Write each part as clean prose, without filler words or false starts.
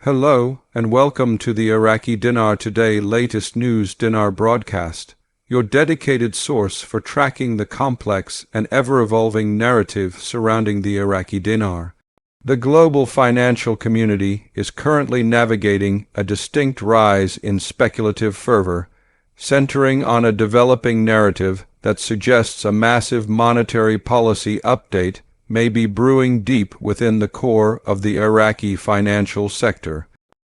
Hello, and welcome to the Iraqi Dinar Today latest news dinar broadcast, your dedicated source for tracking the complex and ever-evolving narrative surrounding the Iraqi dinar. The global financial community is currently navigating a distinct rise in speculative fervor, centering on a developing narrative that suggests a massive monetary policy update may be brewing deep within the core of the Iraqi financial sector.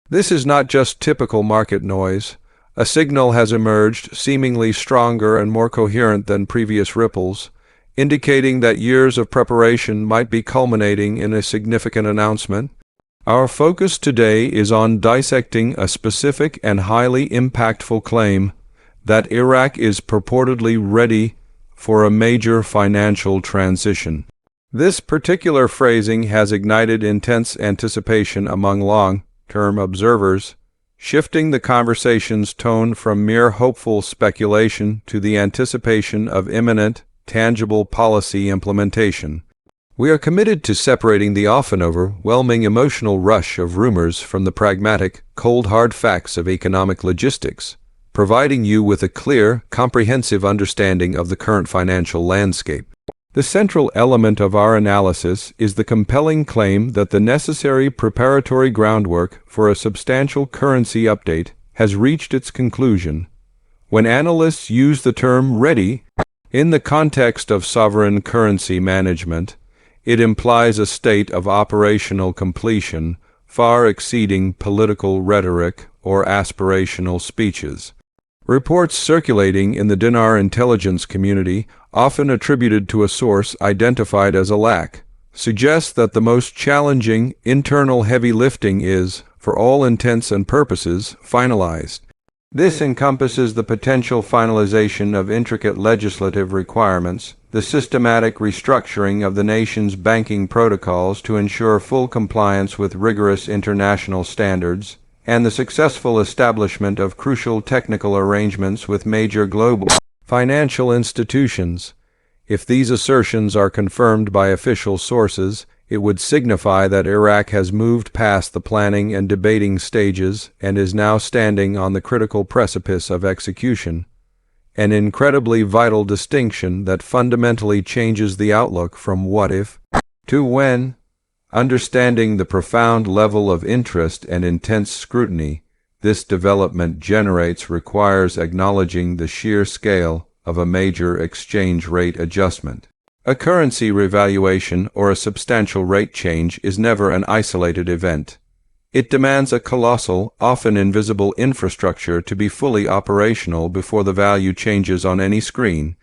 This is not just typical market noise. A signal has emerged, seemingly stronger and more coherent than previous ripples, indicating that years of preparation might be culminating in a significant announcement. Our focus today is on dissecting a specific and highly impactful claim that Iraq is purportedly ready for a major financial transition. This particular phrasing has ignited intense anticipation among long-term observers, shifting the conversation's tone from mere hopeful speculation to the anticipation of imminent, tangible policy implementation. We are committed to separating the often overwhelming emotional rush of rumors from the pragmatic, cold hard facts of economic logistics, providing you with a clear, comprehensive understanding of the current financial landscape. The central element of our analysis is the compelling claim that the necessary preparatory groundwork for a substantial currency update has reached its conclusion. When analysts use the term ready in the context of sovereign currency management, it implies a state of operational completion far exceeding political rhetoric or aspirational speeches. Reports circulating in the dinar intelligence community, often attributed to a source identified as a lack, suggest that the most challenging internal heavy lifting is, for all intents and purposes, finalized. This encompasses the potential finalization of intricate legislative requirements, the systematic restructuring of the nation's banking protocols to ensure full compliance with rigorous international standards, and the successful establishment of crucial technical arrangements with major global financial institutions. If these assertions are confirmed by official sources, it would signify that Iraq has moved past the planning and debating stages and is now standing on the critical precipice of execution, an incredibly vital distinction that fundamentally changes the outlook from what if to when. Understanding the profound level of interest and intense scrutiny this development generates requires acknowledging the sheer scale of a major exchange rate adjustment. A currency revaluation or a substantial rate change is never an isolated event. It demands a colossal, often invisible infrastructure to be fully operational before the value changes on any screen.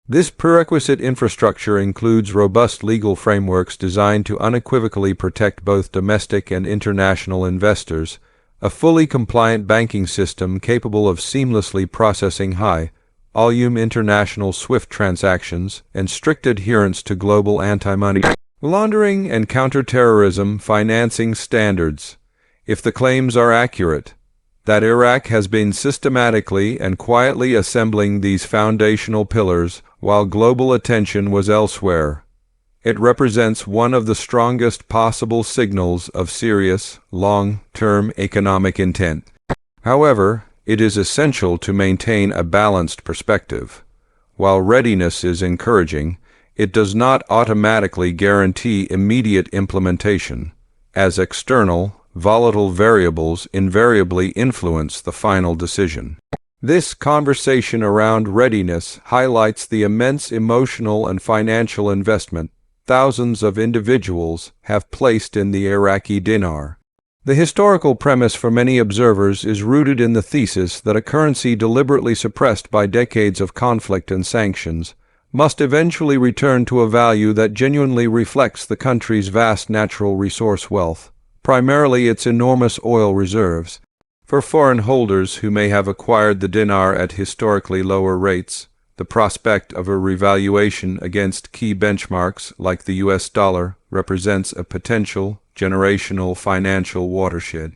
This prerequisite infrastructure includes robust legal frameworks designed to unequivocally protect both domestic and international investors, a fully compliant banking system capable of seamlessly processing high-volume international SWIFT transactions, and strict adherence to global anti-money laundering and counterterrorism financing standards. If the claims are accurate that Iraq has been systematically and quietly assembling these foundational pillars while global attention was elsewhere, it represents one of the strongest possible signals of serious, long-term economic intent. However, it is essential to maintain a balanced perspective. While readiness is encouraging, it does not automatically guarantee immediate implementation, as external, volatile variables invariably influence the final decision. This conversation around readiness highlights the immense emotional and financial investment thousands of individuals have placed in the Iraqi dinar. The historical premise for many observers is rooted in the thesis that a currency deliberately suppressed by decades of conflict and sanctions must eventually return to a value that genuinely reflects the country's vast natural resource wealth, primarily its enormous oil reserves. For foreign holders who may have acquired the dinar at historically lower rates, the prospect of a revaluation against key benchmarks like the US dollar represents a potential generational financial watershed.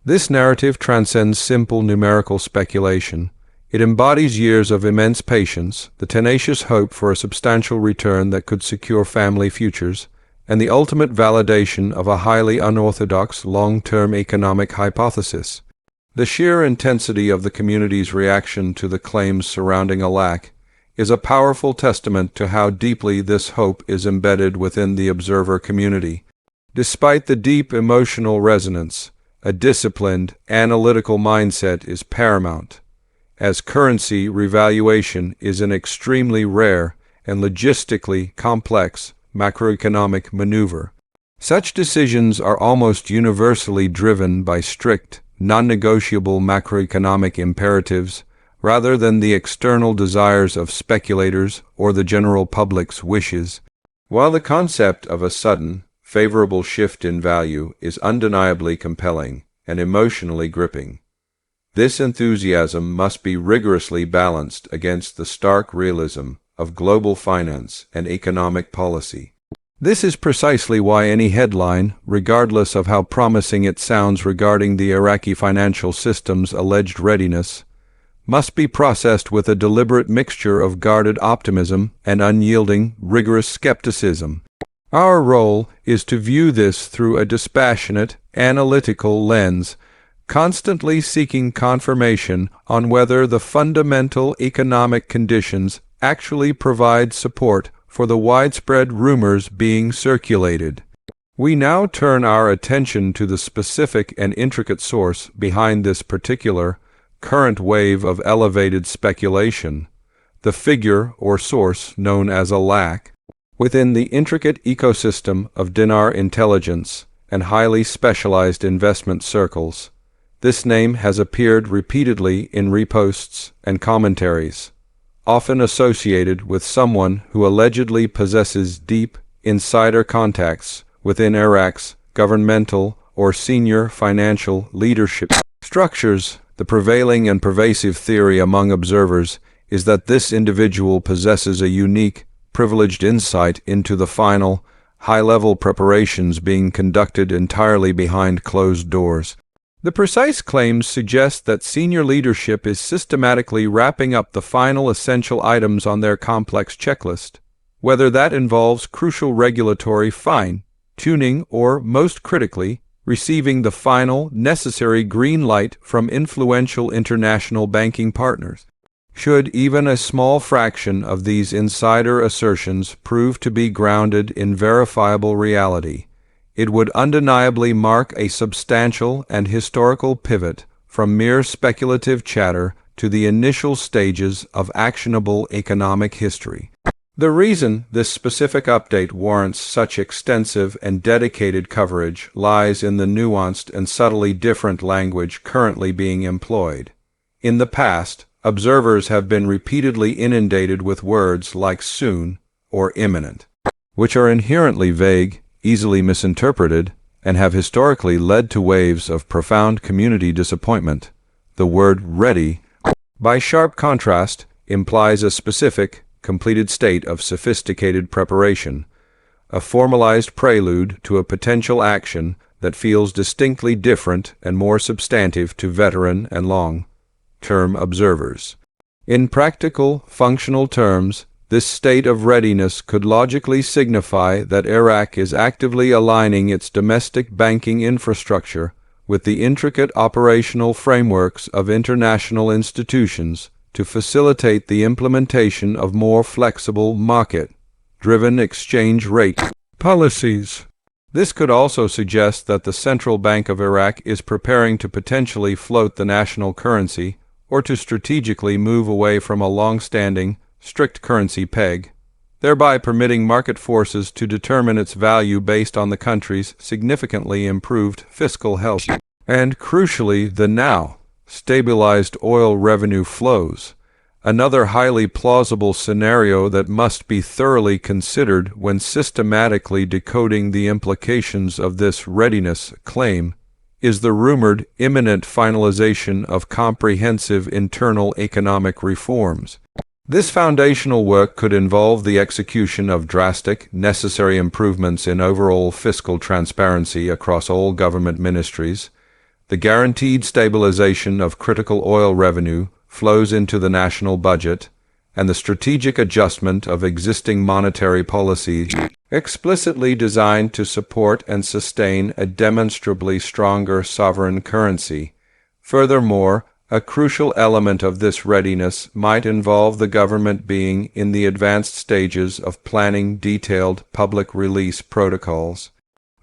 This narrative transcends simple numerical speculation. It embodies years of immense patience, the tenacious hope for a substantial return that could secure family futures, and the ultimate validation of a highly unorthodox long-term economic hypothesis. The sheer intensity of the community's reaction to the claims surrounding Iraq is a powerful testament to how deeply this hope is embedded within the observer community. Despite the deep emotional resonance, a disciplined, analytical mindset is paramount, as currency revaluation is an extremely rare and logistically complex macroeconomic maneuver. Such decisions are almost universally driven by strict, non-negotiable macroeconomic imperatives rather than the external desires of speculators or the general public's wishes. While the concept of a sudden, favorable shift in value is undeniably compelling and emotionally gripping, this enthusiasm must be rigorously balanced against the stark realism of global finance and economic policy. This is precisely why any headline, regardless of how promising it sounds regarding the Iraqi financial system's alleged readiness, must be processed with a deliberate mixture of guarded optimism and unyielding, rigorous skepticism. Our role is to view this through a dispassionate, analytical lens, constantly seeking confirmation on whether the fundamental economic conditions actually provide support for the widespread rumors being circulated. We now turn our attention to the specific and intricate source behind this particular, current wave of elevated speculation, the figure or source known as a LAC. Within the intricate ecosystem of dinar intelligence and highly specialized investment circles, this name has appeared repeatedly in reposts and commentaries, often associated with someone who allegedly possesses deep, insider contacts within Iraq's governmental or senior financial leadership structures. The prevailing and pervasive theory among observers is that this individual possesses a unique, privileged insight into the final, high-level preparations being conducted entirely behind closed doors. The precise claims suggest that senior leadership is systematically wrapping up the final essential items on their complex checklist, whether that involves crucial regulatory fine-tuning or, most critically, receiving the final, necessary green light from influential international banking partners. Should even a small fraction of these insider assertions prove to be grounded in verifiable reality, it would undeniably mark a substantial and historical pivot from mere speculative chatter to the initial stages of actionable economic history. The reason this specific update warrants such extensive and dedicated coverage lies in the nuanced and subtly different language currently being employed. In the past, observers have been repeatedly inundated with words like soon or imminent, which are inherently vague, easily misinterpreted, and have historically led to waves of profound community disappointment. The word ready, by sharp contrast, implies a specific, completed state of sophisticated preparation, a formalized prelude to a potential action that feels distinctly different and more substantive to veteran and long-term observers. In practical, functional terms, this state of readiness could logically signify that Iraq is actively aligning its domestic banking infrastructure with the intricate operational frameworks of international institutions to facilitate the implementation of more flexible market-driven exchange rate policies. This could also suggest that the Central Bank of Iraq is preparing to potentially float the national currency or to strategically move away from a long-standing, strict currency peg, thereby permitting market forces to determine its value based on the country's significantly improved fiscal health and, crucially, the now stabilized oil revenue flows, another highly plausible scenario that must be thoroughly considered when systematically decoding the implications of this readiness claim is the rumored imminent finalization of comprehensive internal economic reforms. This foundational work could involve the execution of drastic, necessary improvements in overall fiscal transparency across all government ministries, the guaranteed stabilization of critical oil revenue flows into the national budget, and the strategic adjustment of existing monetary policies explicitly designed to support and sustain a demonstrably stronger sovereign currency. Furthermore, a crucial element of this readiness might involve the government being in the advanced stages of planning detailed public release protocols.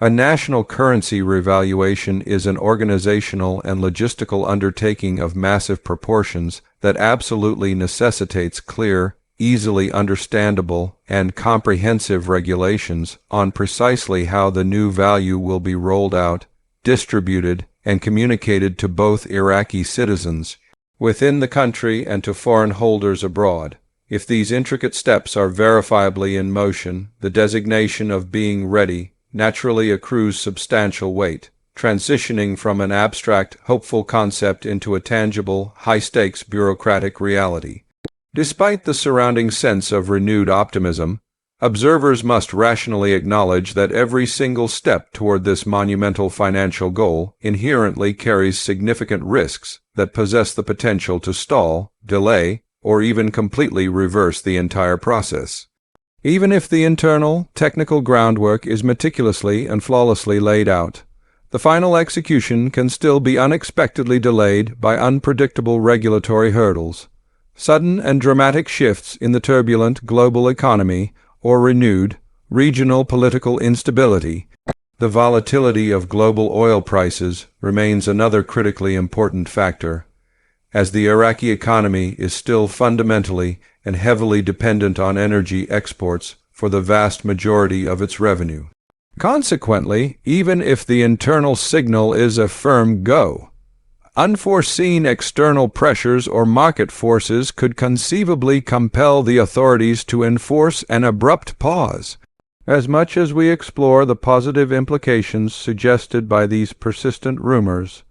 A national currency revaluation is an organizational and logistical undertaking of massive proportions that absolutely necessitates clear, easily understandable, and comprehensive regulations on precisely how the new value will be rolled out, distributed, and communicated to both Iraqi citizens within the country and to foreign holders abroad. If these intricate steps are verifiably in motion, the designation of being ready naturally accrues substantial weight, transitioning from an abstract, hopeful concept into a tangible, high-stakes bureaucratic reality. Despite the surrounding sense of renewed optimism, observers must rationally acknowledge that every single step toward this monumental financial goal inherently carries significant risks that possess the potential to stall, delay, or even completely reverse the entire process. Even if the internal, technical groundwork is meticulously and flawlessly laid out, the final execution can still be unexpectedly delayed by unpredictable regulatory hurdles, sudden and dramatic shifts in the turbulent global economy, or renewed, regional political instability. The volatility of global oil prices remains another critically important factor, as the Iraqi economy is still fundamentally and heavily dependent on energy exports for the vast majority of its revenue. Consequently, even if the internal signal is a firm go, unforeseen external pressures or market forces could conceivably compel the authorities to enforce an abrupt pause. As much as we explore the positive implications suggested by these persistent rumors,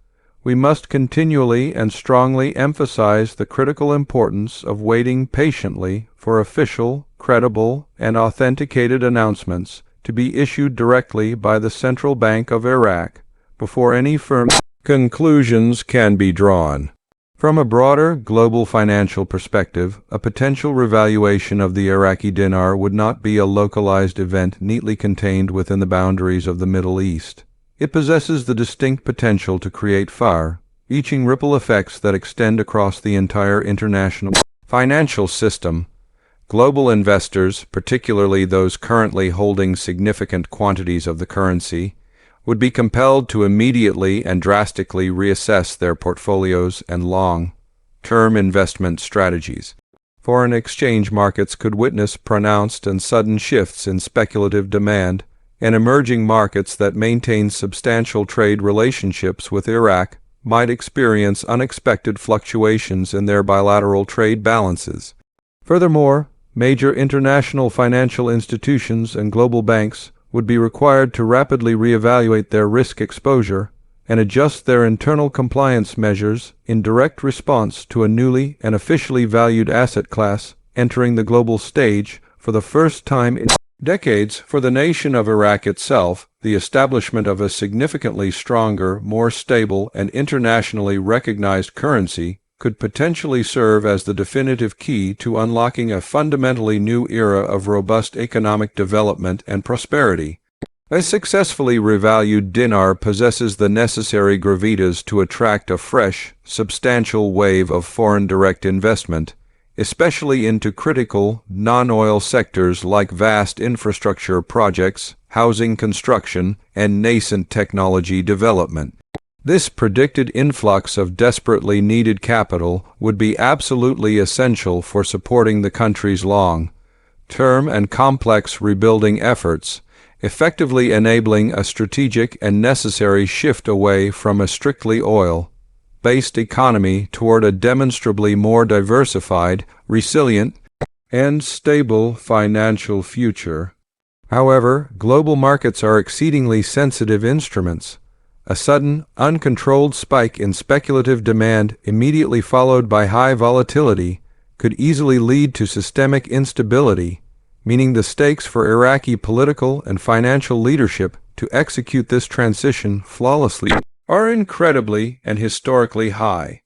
we must continually and strongly emphasize the critical importance of waiting patiently for official, credible, and authenticated announcements to be issued directly by the Central Bank of Iraq before any firm conclusions can be drawn. From a broader global financial perspective, a potential revaluation of the Iraqi dinar would not be a localized event neatly contained within the boundaries of the Middle East. It possesses the distinct potential to create far-reaching ripple effects that extend across the entire international financial system. Global investors, particularly those currently holding significant quantities of the currency, would be compelled to immediately and drastically reassess their portfolios and long-term investment strategies. Foreign exchange markets could witness pronounced and sudden shifts in speculative demand, and emerging markets that maintain substantial trade relationships with Iraq might experience unexpected fluctuations in their bilateral trade balances. Furthermore, major international financial institutions and global banks would be required to rapidly reevaluate their risk exposure and adjust their internal compliance measures in direct response to a newly and officially valued asset class entering the global stage for the first time in decades. For the nation of Iraq itself, the establishment of a significantly stronger, more stable, and internationally recognized currency could potentially serve as the definitive key to unlocking a fundamentally new era of robust economic development and prosperity. A successfully revalued dinar possesses the necessary gravitas to attract a fresh, substantial wave of foreign direct investment, especially into critical, non-oil sectors like vast infrastructure projects, housing construction, and nascent technology development. This predicted influx of desperately needed capital would be absolutely essential for supporting the country's long-term and complex rebuilding efforts, effectively enabling a strategic and necessary shift away from a strictly oil-based economy toward a demonstrably more diversified, resilient, and stable financial future. However, global markets are exceedingly sensitive instruments. A sudden, uncontrolled spike in speculative demand immediately followed by high volatility could easily lead to systemic instability, meaning the stakes for Iraqi political and financial leadership to execute this transition flawlessly are incredibly and historically high.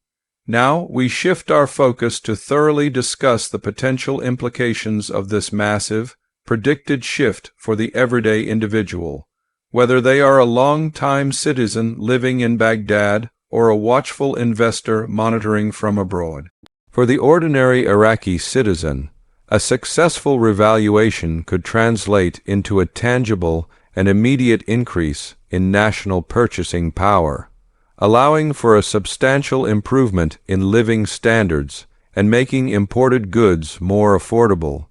Now we shift our focus to thoroughly discuss the potential implications of this massive, predicted shift for the everyday individual, whether they are a long-time citizen living in Baghdad or a watchful investor monitoring from abroad. For the ordinary Iraqi citizen, a successful revaluation could translate into a tangible and immediate increase in national purchasing power, allowing for a substantial improvement in living standards and making imported goods more affordable.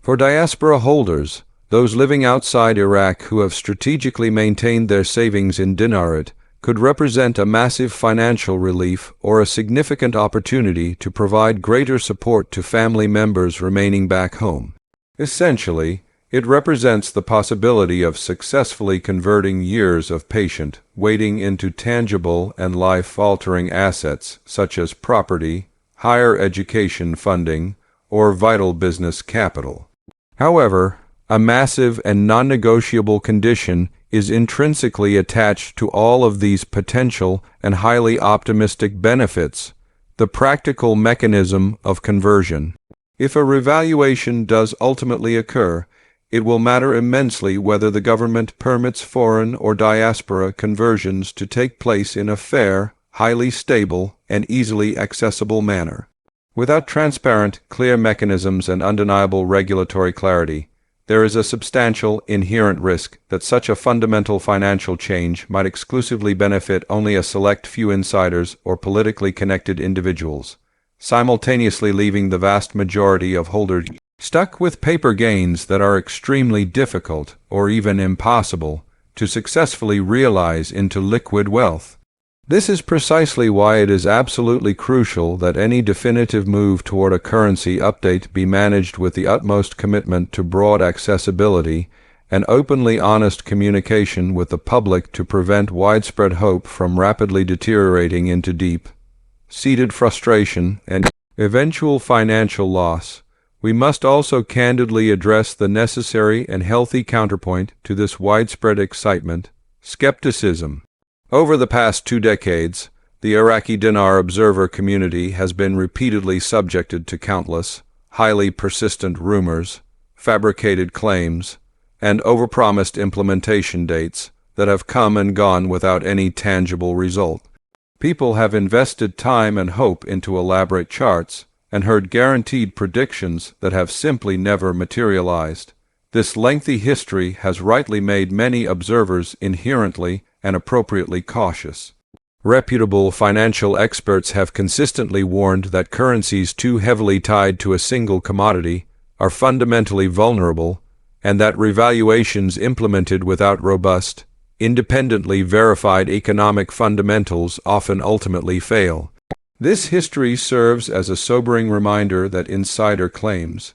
For diaspora holders, those living outside Iraq who have strategically maintained their savings in dinar, could represent a massive financial relief or a significant opportunity to provide greater support to family members remaining back home. Essentially, it represents the possibility of successfully converting years of patient waiting into tangible and life-altering assets such as property, higher education funding, or vital business capital. However, a massive and non-negotiable condition is intrinsically attached to all of these potential and highly optimistic benefits: the practical mechanism of conversion. If a revaluation does ultimately occur, it will matter immensely whether the government permits foreign or diaspora conversions to take place in a fair, highly stable, and easily accessible manner. Without transparent, clear mechanisms and undeniable regulatory clarity, there is a substantial, inherent risk that such a fundamental financial change might exclusively benefit only a select few insiders or politically connected individuals, simultaneously leaving the vast majority of holders stuck with paper gains that are extremely difficult, or even impossible, to successfully realize into liquid wealth. This is precisely why it is absolutely crucial that any definitive move toward a currency update be managed with the utmost commitment to broad accessibility and openly honest communication with the public to prevent widespread hope from rapidly deteriorating into deep-seated frustration and eventual financial loss. We must also candidly address the necessary and healthy counterpoint to this widespread excitement: skepticism. Over the past 2 decades, the Iraqi Dinar observer community has been repeatedly subjected to countless, highly persistent rumors, fabricated claims, and overpromised implementation dates that have come and gone without any tangible result. People have invested time and hope into elaborate charts and heard guaranteed predictions that have simply never materialized. This lengthy history has rightly made many observers inherently and appropriately cautious. Reputable financial experts have consistently warned that currencies too heavily tied to a single commodity are fundamentally vulnerable, and that revaluations implemented without robust, independently verified economic fundamentals often ultimately fail. This history serves as a sobering reminder that insider claims,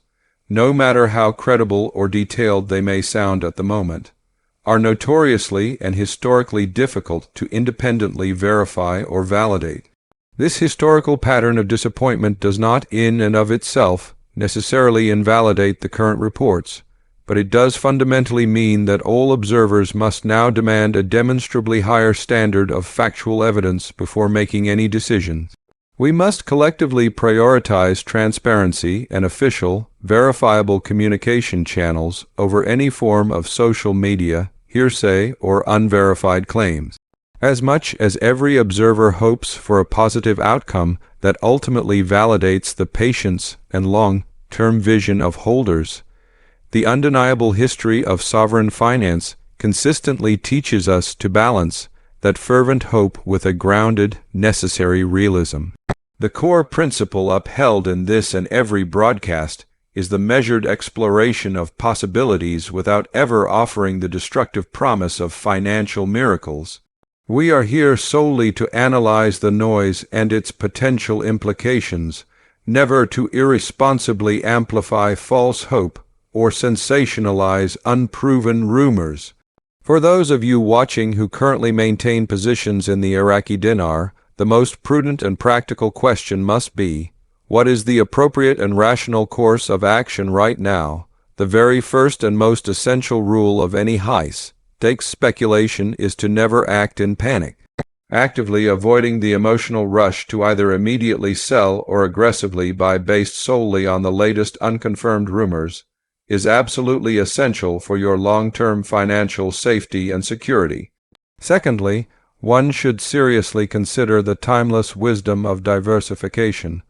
no matter how credible or detailed they may sound at the moment, are notoriously and historically difficult to independently verify or validate. This historical pattern of disappointment does not in and of itself necessarily invalidate the current reports, but it does fundamentally mean that all observers must now demand a demonstrably higher standard of factual evidence before making any decisions. We must collectively prioritize transparency and official, verifiable communication channels over any form of social media, hearsay, or unverified claims. As much as every observer hopes for a positive outcome that ultimately validates the patience and long-term vision of holders, the undeniable history of sovereign finance consistently teaches us to balance that fervent hope with a grounded, necessary realism. The core principle upheld in this and every broadcast is the measured exploration of possibilities without ever offering the destructive promise of financial miracles. We are here solely to analyze the noise and its potential implications, never to irresponsibly amplify false hope or sensationalize unproven rumors. For those of you watching who currently maintain positions in the Iraqi dinar, the most prudent and practical question must be, what is the appropriate and rational course of action right now? The very first and most essential rule of any high-stakes speculation is to never act in panic. Actively avoiding the emotional rush to either immediately sell or aggressively buy based solely on the latest unconfirmed rumors is absolutely essential for your long-term financial safety and security. Secondly, one should seriously consider the timeless wisdom of diversification.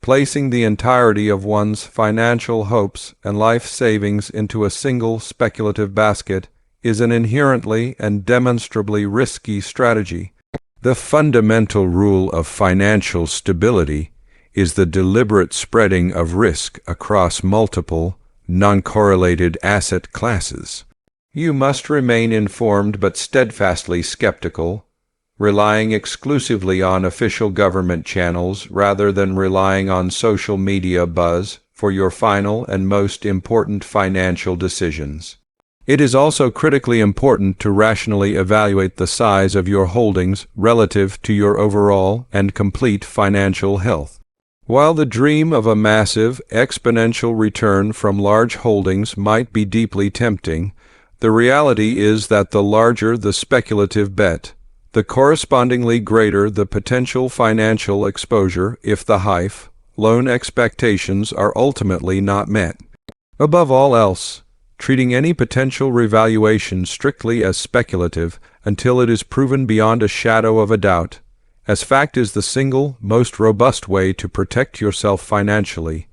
Placing the entirety of one's financial hopes and life savings into a single speculative basket is an inherently and demonstrably risky strategy. The fundamental rule of financial stability is the deliberate spreading of risk across multiple, non-correlated asset classes. You must remain informed but steadfastly skeptical, relying exclusively on official government channels rather than relying on social media buzz for your final and most important financial decisions. It is also critically important to rationally evaluate the size of your holdings relative to your overall and complete financial health. While the dream of a massive, exponential return from large holdings might be deeply tempting, the reality is that the larger the speculative bet, the correspondingly greater the potential financial exposure if the loan expectations are ultimately not met. Above all else, treating any potential revaluation strictly as speculative until it is proven beyond a shadow of a doubt, as fact is the single most robust way to protect yourself financially,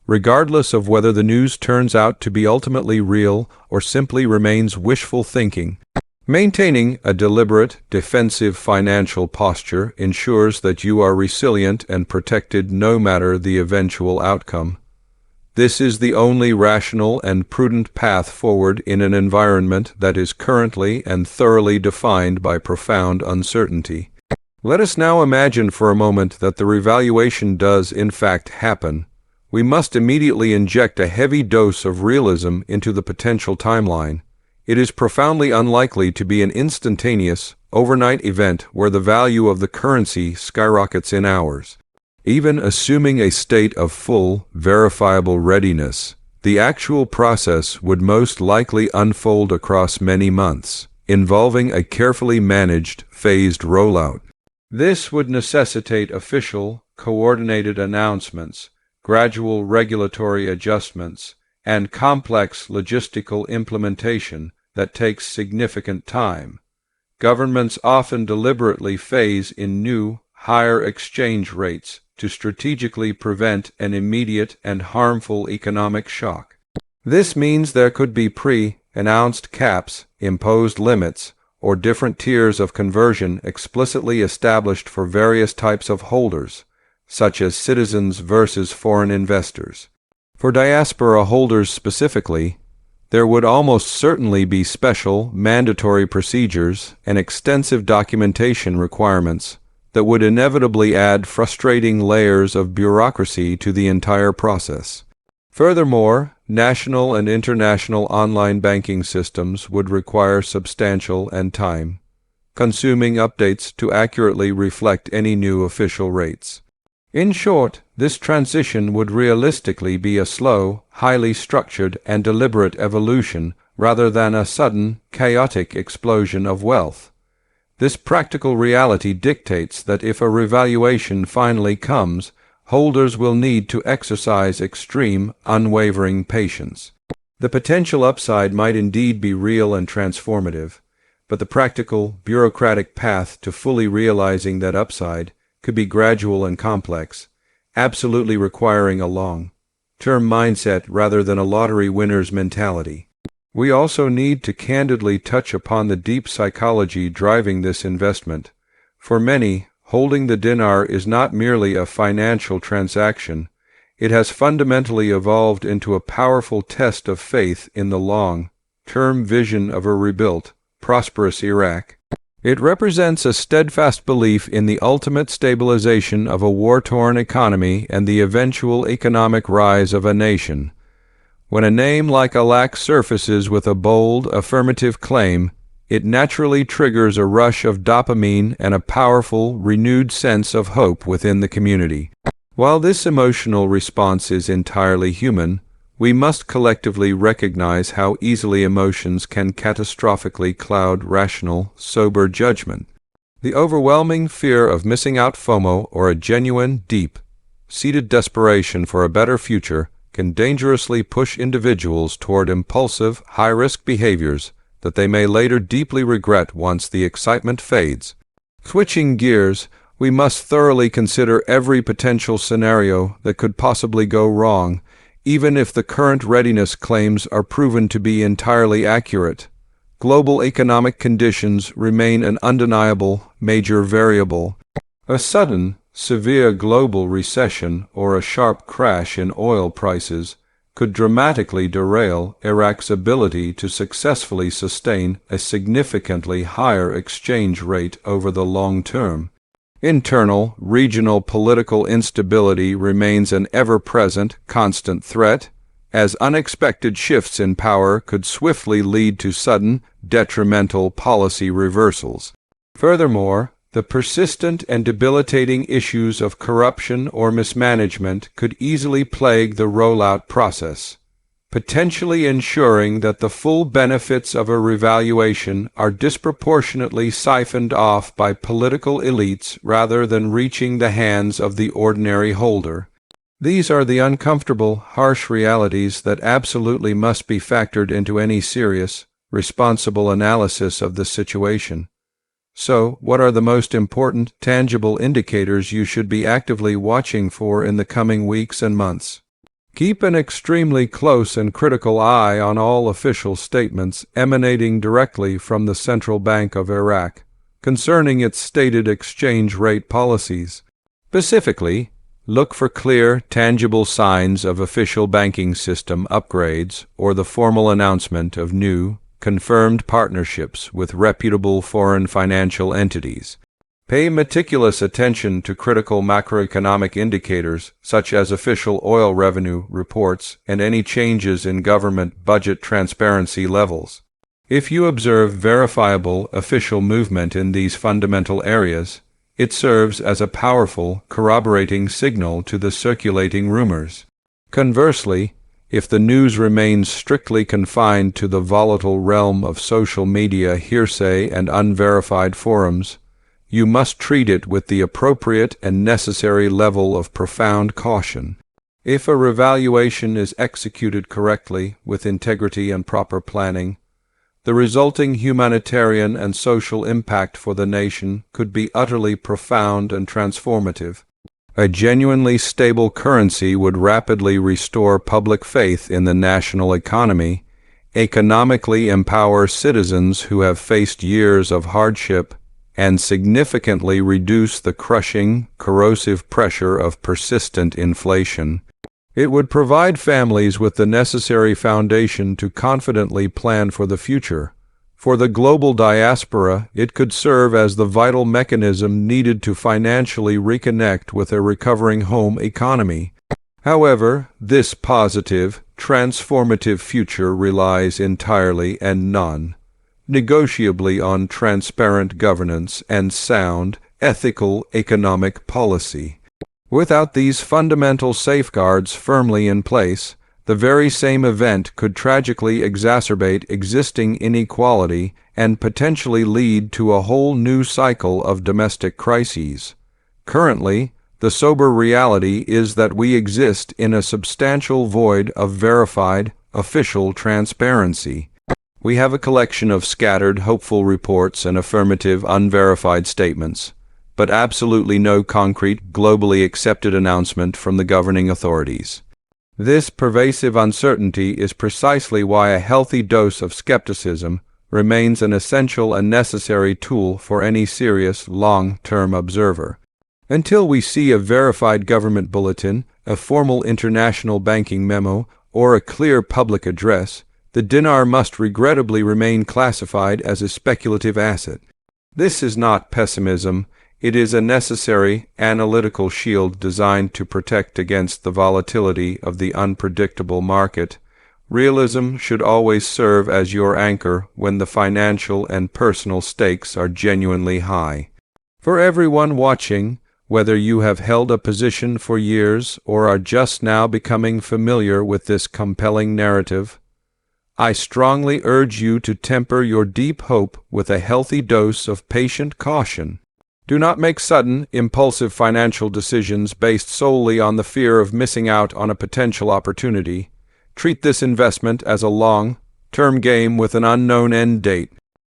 regardless of whether the news turns out to be ultimately real or simply remains wishful thinking. Maintaining a deliberate, defensive financial posture ensures that you are resilient and protected no matter the eventual outcome. This is the only rational and prudent path forward in an environment that is currently and thoroughly defined by profound uncertainty. Let us now imagine for a moment that the revaluation does in fact happen. We must immediately inject a heavy dose of realism into the potential timeline. It is profoundly unlikely to be an instantaneous, overnight event where the value of the currency skyrockets in hours. Even assuming a state of full, verifiable readiness, the actual process would most likely unfold across many months, involving a carefully managed, phased rollout. This would necessitate official, coordinated announcements, gradual regulatory adjustments, and complex logistical implementation that takes significant time. Governments often deliberately phase in new, higher exchange rates to strategically prevent an immediate and harmful economic shock. This means there could be pre-announced caps, imposed limits, or different tiers of conversion explicitly established for various types of holders, such as citizens versus foreign investors. For diaspora holders specifically, there would almost certainly be special, mandatory procedures and extensive documentation requirements that would inevitably add frustrating layers of bureaucracy to the entire process. Furthermore, national and international online banking systems would require substantial and time-consuming updates to accurately reflect any new official rates. In short, this transition would realistically be a slow, highly structured, and deliberate evolution rather than a sudden, chaotic explosion of wealth. This practical reality dictates that if a revaluation finally comes, holders will need to exercise extreme, unwavering patience. The potential upside might indeed be real and transformative, but the practical, bureaucratic path to fully realizing that upside could be gradual and complex, absolutely requiring a long-term mindset rather than a lottery winner's mentality. We also need to candidly touch upon the deep psychology driving this investment. For many, holding the dinar is not merely a financial transaction. It has fundamentally evolved into a powerful test of faith in the long-term vision of a rebuilt, prosperous Iraq. It represents a steadfast belief in the ultimate stabilization of a war-torn economy and the eventual economic rise of a nation. When a name like Iraq surfaces with a bold, affirmative claim, it naturally triggers a rush of dopamine and a powerful, renewed sense of hope within the community. While this emotional response is entirely human, we must collectively recognize how easily emotions can catastrophically cloud rational, sober judgment. The overwhelming fear of missing out FOMO or a genuine, deep-seated desperation for a better future can dangerously push individuals toward impulsive, high-risk behaviors that they may later deeply regret once the excitement fades. Switching gears, we must thoroughly consider every potential scenario that could possibly go wrong, even if the current readiness claims are proven to be entirely accurate. Global economic conditions remain an undeniable major variable. A sudden, severe global recession or a sharp crash in oil prices could dramatically derail Iraq's ability to successfully sustain a significantly higher exchange rate over the long term. Internal, regional political instability remains an ever-present, constant threat, as unexpected shifts in power could swiftly lead to sudden, detrimental policy reversals. Furthermore, the persistent and debilitating issues of corruption or mismanagement could easily plague the rollout process, potentially ensuring that the full benefits of a revaluation are disproportionately siphoned off by political elites rather than reaching the hands of the ordinary holder. These are the uncomfortable, harsh realities that absolutely must be factored into any serious, responsible analysis of the situation. So, what are the most important, tangible indicators you should be actively watching for in the coming weeks and months? Keep an extremely close and critical eye on all official statements emanating directly from the Central Bank of Iraq concerning its stated exchange rate policies. Specifically, look for clear, tangible signs of official banking system upgrades or the formal announcement of new, confirmed partnerships with reputable foreign financial entities. Pay meticulous attention to critical macroeconomic indicators such as official oil revenue reports and any changes in government budget transparency levels. If you observe verifiable official movement in these fundamental areas, it serves as a powerful, corroborating signal to the circulating rumors. Conversely, if the news remains strictly confined to the volatile realm of social media hearsay and unverified forums, you must treat it with the appropriate and necessary level of profound caution. If a revaluation is executed correctly, with integrity and proper planning, the resulting humanitarian and social impact for the nation could be utterly profound and transformative. A genuinely stable currency would rapidly restore public faith in the national economy, economically empower citizens who have faced years of hardship, and significantly reduce the crushing, corrosive pressure of persistent inflation. It would provide families with the necessary foundation to confidently plan for the future. For the global diaspora, it could serve as the vital mechanism needed to financially reconnect with a recovering home economy. However, this positive, transformative future relies entirely and non-negotiably on transparent governance and sound, ethical economic policy. Without these fundamental safeguards firmly in place, the very same event could tragically exacerbate existing inequality and potentially lead to a whole new cycle of domestic crises. Currently, the sober reality is that we exist in a substantial void of verified, official transparency. We have a collection of scattered, hopeful reports and affirmative, unverified statements, but absolutely no concrete, globally accepted announcement from the governing authorities. This pervasive uncertainty is precisely why a healthy dose of skepticism remains an essential and necessary tool for any serious, long-term observer. Until we see a verified government bulletin, a formal international banking memo, or a clear public address, the dinar must regrettably remain classified as a speculative asset. This is not pessimism. It is a necessary, analytical shield designed to protect against the volatility of the unpredictable market. Realism should always serve as your anchor when the financial and personal stakes are genuinely high. For everyone watching, whether you have held a position for years or are just now becoming familiar with this compelling narrative, I strongly urge you to temper your deep hope with a healthy dose of patient caution. Do not make sudden, impulsive financial decisions based solely on the fear of missing out on a potential opportunity. Treat this investment as a long-term game with an unknown end date.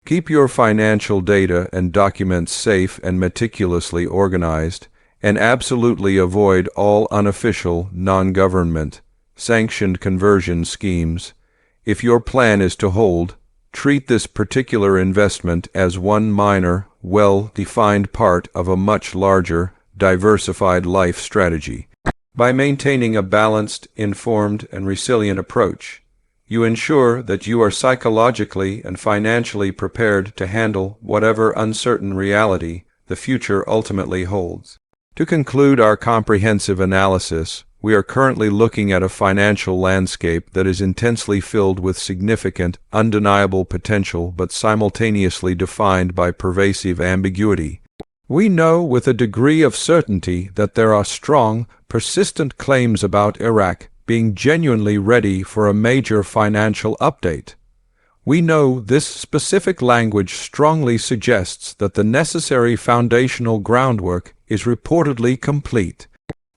Keep your financial data and documents safe and meticulously organized, and absolutely avoid all unofficial, non-government, sanctioned conversion schemes. If your plan is to hold, treat this particular investment as one minor, well-defined part of a much larger, diversified life strategy. By maintaining a balanced, informed, and resilient approach, you ensure that you are psychologically and financially prepared to handle whatever uncertain reality the future ultimately holds. To conclude our comprehensive analysis, we are currently looking at a financial landscape that is intensely filled with significant, undeniable potential but simultaneously defined by pervasive ambiguity. We know with a degree of certainty that there are strong, persistent claims about Iraq being genuinely ready for a major financial update. We know this specific language strongly suggests that the necessary foundational groundwork is reportedly complete.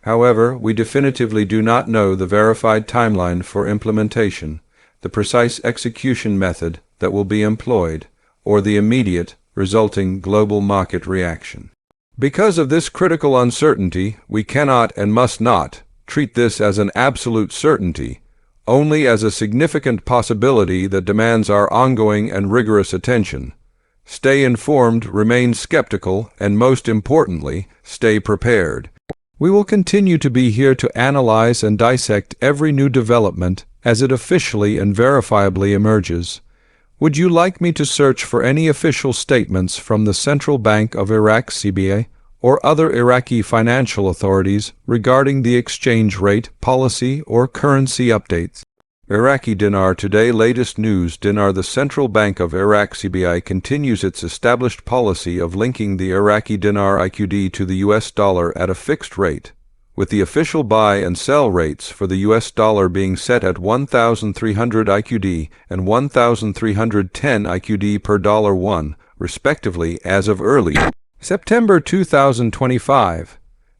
However, we definitively do not know the verified timeline for implementation, the precise execution method that will be employed, or the immediate, resulting global market reaction. Because of this critical uncertainty, we cannot and must not treat this as an absolute certainty, only as a significant possibility that demands our ongoing and rigorous attention. Stay informed, remain skeptical, and most importantly, stay prepared. We will continue to be here to analyze and dissect every new development as it officially and verifiably emerges. Would you like me to search for any official statements from the Central Bank of Iraq (CBA) or other Iraqi financial authorities regarding the exchange rate, policy, or currency updates? Iraqi Dinar today. Latest news. Dinar. The Central Bank of Iraq (CBI) continues its established policy of linking the Iraqi Dinar IQD to the US dollar at a fixed rate, with the official buy and sell rates for the US dollar being set at 1,300 IQD and 1,310 IQD per $1, respectively, as of early September 2025.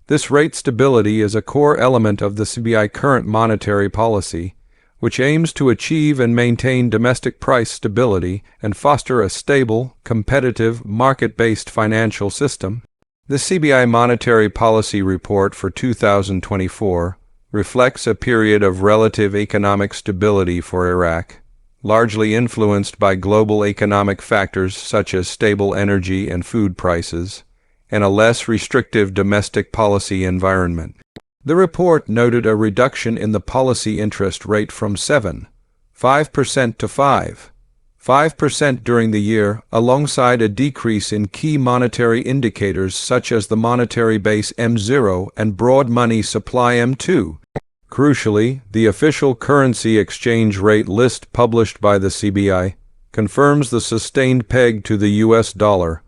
This rate stability is a core element of the CBI current monetary policy, which aims to achieve and maintain domestic price stability and foster a stable, competitive, market-based financial system. The CBI Monetary Policy Report for 2024 reflects a period of relative economic stability for Iraq, largely influenced by global economic factors such as stable energy and food prices, and a less restrictive domestic policy environment. The report noted a reduction in the policy interest rate from 7.5% to 5% during the year, alongside a decrease in key monetary indicators such as the monetary base M0 and broad money supply M2. Crucially, the official currency exchange rate list published by the CBI confirms the sustained peg to the US dollar,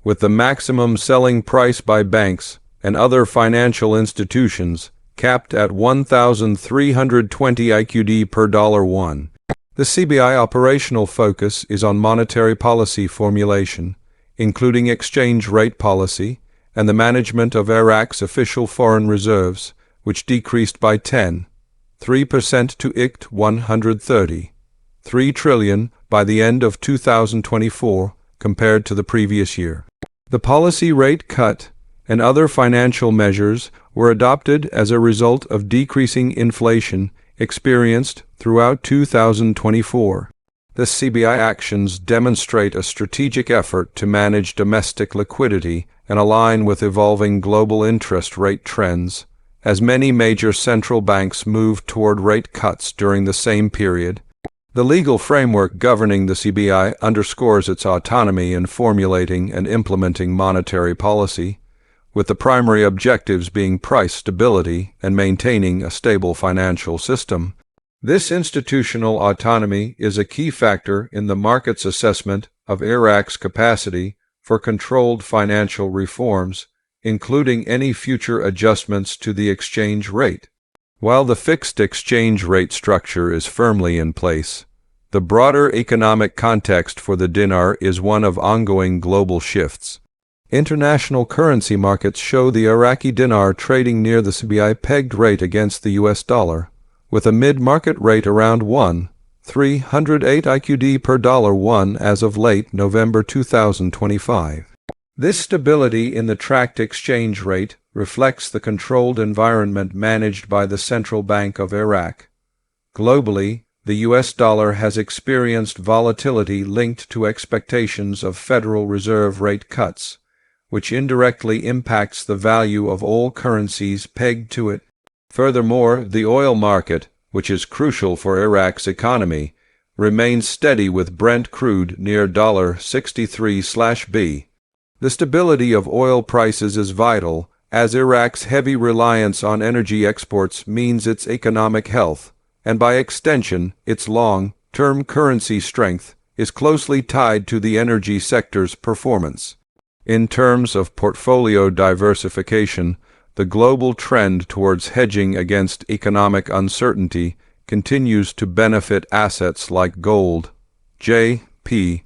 with the maximum selling price by banks and other financial institutions capped at 1,320 IQD per $1. The CBI operational focus is on monetary policy formulation, including exchange rate policy and the management of Iraq's official foreign reserves, which decreased by 3% to IQD 133 trillion by the end of 2024 compared to the previous year. The policy rate cut and other financial measures were adopted as a result of decreasing inflation experienced throughout 2024. The CBI actions demonstrate a strategic effort to manage domestic liquidity and align with evolving global interest rate trends, as many major central banks moved toward rate cuts during the same period. The legal framework governing the CBI underscores its autonomy in formulating and implementing monetary policy, with the primary objectives being price stability and maintaining a stable financial system. This institutional autonomy is a key factor in the market's assessment of Iraq's capacity for controlled financial reforms, including any future adjustments to the exchange rate. While the fixed exchange rate structure is firmly in place, the broader economic context for the dinar is one of ongoing global shifts. International currency markets show the Iraqi dinar trading near the CBI pegged rate against the US dollar, with a mid-market rate around 1.308 IQD per dollar $1 as of late November 2025. This stability in the tracked exchange rate reflects the controlled environment managed by the Central Bank of Iraq. Globally, the US dollar has experienced volatility linked to expectations of Federal Reserve rate cuts, which indirectly impacts the value of all currencies pegged to it. Furthermore, the oil market, which is crucial for Iraq's economy, remains steady with Brent crude near $63/B. The stability of oil prices is vital, as Iraq's heavy reliance on energy exports means its economic health, and by extension, its long-term currency strength, is closely tied to the energy sector's performance. In terms of portfolio diversification, the global trend towards hedging against economic uncertainty continues to benefit assets like gold. J.P.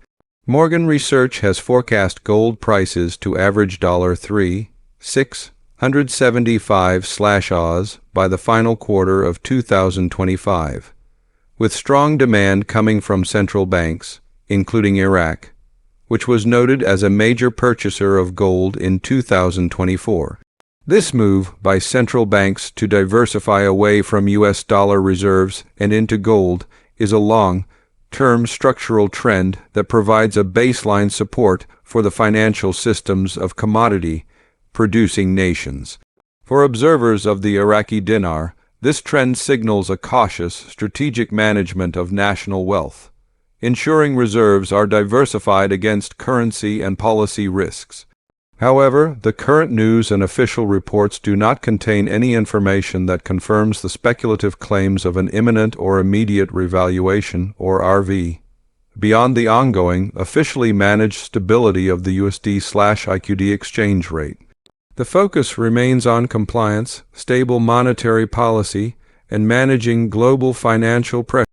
Morgan Research has forecast gold prices to average $3,675/oz by the final quarter of 2025, with strong demand coming from central banks, including Iraq, which was noted as a major purchaser of gold in 2024. This move by central banks to diversify away from US dollar reserves and into gold is a long-term structural trend that provides a baseline support for the financial systems of commodity-producing nations. For observers of the Iraqi dinar, this trend signals a cautious, strategic management of national wealth, ensuring reserves are diversified against currency and policy risks. However, the current news and official reports do not contain any information that confirms the speculative claims of an imminent or immediate revaluation, or RV, beyond the ongoing, officially managed stability of the USD/IQD exchange rate. The focus remains on compliance, stable monetary policy, and managing global financial pressure.